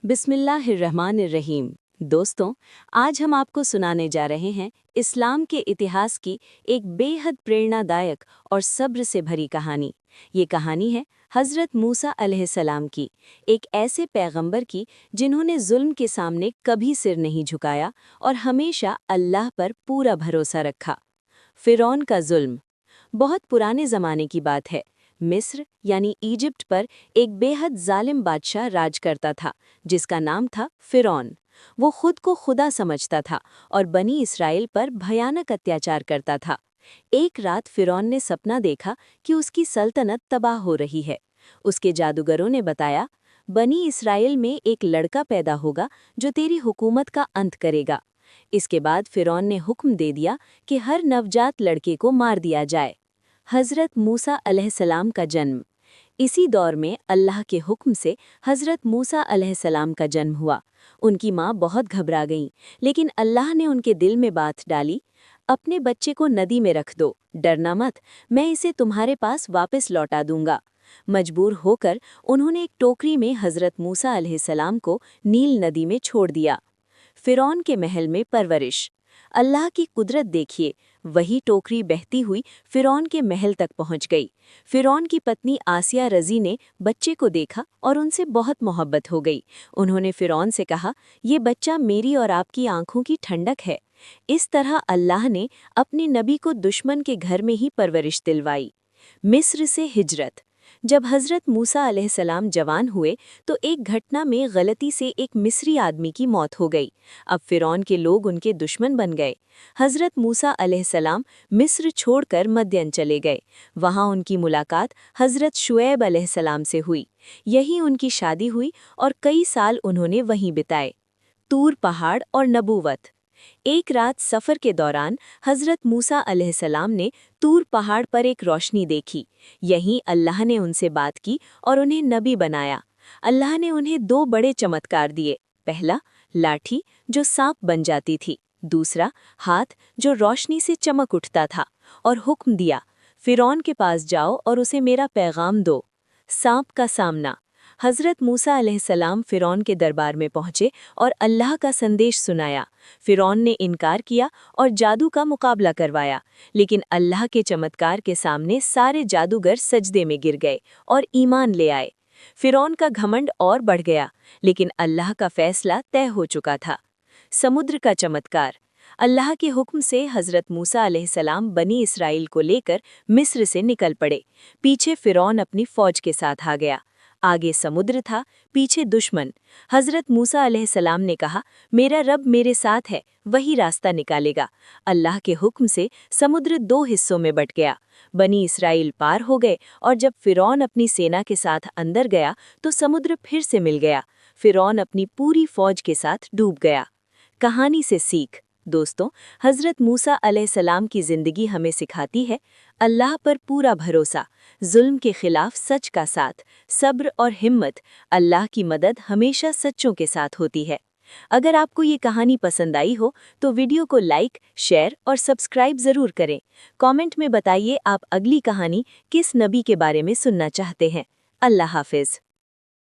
बिस्मिल्लाहिर्रहमानिर्रहीम। दोस्तों, आज हम आपको सुनाने जा रहे हैं इस्लाम के इतिहास की एक बेहद प्रेरणादायक और सब्र से भरी कहानी। ये कहानी है हज़रत मूसा अलैहिस्सलाम की, एक ऐसे पैगंबर की जिन्होंने जुल्म के सामने कभी सिर नहीं झुकाया और हमेशा अल्लाह पर पूरा भरोसा रखा। फ़िरौन का जुल्म बहुत पुराने ज़माने की बात है। मिस्र यानी इजिप्ट पर एक बेहद जालिम बादशाह राज करता था जिसका नाम था फ़िरौन। वो खुद को खुदा समझता था और बनी इसराइल पर भयानक अत्याचार करता था। एक रात फ़िरौन ने सपना देखा कि उसकी सल्तनत तबाह हो रही है। उसके जादूगरों ने बताया, बनी इसराइल में एक लड़का पैदा होगा जो तेरी हुकूमत का अंत करेगा। इसके बाद फ़िरौन ने हुक्म दे दिया कि हर नवजात लड़के को मार दिया जाए। हज़रत मूसा अलैहिस्सलाम का जन्म। इसी दौर में अल्लाह के हुक्म से हज़रत मूसा अलैहिस्सलाम का जन्म हुआ। उनकी माँ बहुत घबरा गईं, लेकिन अल्लाह ने उनके दिल में बात डाली, अपने बच्चे को नदी में रख दो, डरना मत, मैं इसे तुम्हारे पास वापस लौटा दूंगा। मजबूर होकर उन्होंने एक टोकरी में हज़रत मूसा अलैहिस्सलाम को नील नदी में छोड़ दिया। फ़िरौन के महल में परवरिश। अल्लाह की कुदरत देखिए, वही टोकरी बहती हुई फ़िरौन के महल तक पहुंच गई। फ़िरौन की पत्नी आसिया रज़ी ने बच्चे को देखा और उनसे बहुत मोहब्बत हो गई। उन्होंने फ़िरौन से कहा, ये बच्चा मेरी और आपकी आंखों की ठंडक है। इस तरह अल्लाह ने अपने नबी को दुश्मन के घर में ही परवरिश दिलवाई। मिस्र से हिजरत। जब हज़रत मूसा अलैहिस्सलाम जवान हुए तो एक घटना में गलती से एक मिस्री आदमी की मौत हो गई। अब फ़िरौन के लोग उनके दुश्मन बन गए। हज़रत मूसा अलैहिस्सलाम मिस्र छोड़कर मद्यन चले गए। वहाँ उनकी मुलाकात हज़रत शुएब अलैहिस्सलाम से हुई। यही उनकी शादी हुई और कई साल उन्होंने वहीं बिताए। तूर पहाड़ और नबूवत। एक रात सफ़र के दौरान हज़रत मूसा अलैहिस्सलाम ने तूर पहाड़ पर एक रोशनी देखी। यहीं अल्लाह ने उनसे बात की और उन्हें नबी बनाया। अल्लाह ने उन्हें दो बड़े चमत्कार दिए। पहला, लाठी जो सांप बन जाती थी। दूसरा, हाथ जो रोशनी से चमक उठता था। और हुक्म दिया, फ़िरौन के पास जाओ और उसे मेरा पैगाम दो। सांप का सामना। हज़रत मूसा अलैहिस्सलाम फ़िरौन के दरबार में पहुँचे और अल्लाह का संदेश सुनाया। फ़िरौन ने इनकार किया और जादू का मुकाबला करवाया, लेकिन अल्लाह के चमत्कार के सामने सारे जादूगर सजदे में गिर गए और ईमान ले आए। फ़िरौन का घमंड और बढ़ गया, लेकिन अल्लाह का फैसला तय हो चुका था। समुद्र का चमत्कार। अल्लाह के हुक्म से हज़रत मूसा अलैहिस्सलाम बनी इसराइल को लेकर मिस्र से निकल पड़े। पीछे फ़िरौन अपनी फ़ौज के साथ आ गया। आगे समुद्र था, पीछे दुश्मन। हज़रत मूसा अलैहिस्सलाम ने कहा, मेरा रब मेरे साथ है, वही रास्ता निकालेगा। अल्लाह के हुक्म से समुद्र दो हिस्सों में बट गया। बनी इसराइल पार हो गए और जब फ़िरौन अपनी सेना के साथ अंदर गया तो समुद्र फिर से मिल गया। फ़िरौन अपनी पूरी फ़ौज के साथ डूब गया। कहानी से सीख। दोस्तों, हज़रत मूसा अलैहिस्सलाम की ज़िंदगी हमें सिखाती है, अल्लाह पर पूरा भरोसा, जुल्म के खिलाफ सच का साथ, सब्र और हिम्मत। अल्लाह की मदद हमेशा सच्चों के साथ होती है। अगर आपको ये कहानी पसंद आई हो तो वीडियो को लाइक, शेयर और सब्सक्राइब ज़रूर करें। कमेंट में बताइए आप अगली कहानी किस नबी के बारे में सुनना चाहते हैं। अल्लाह हाफ़िज़।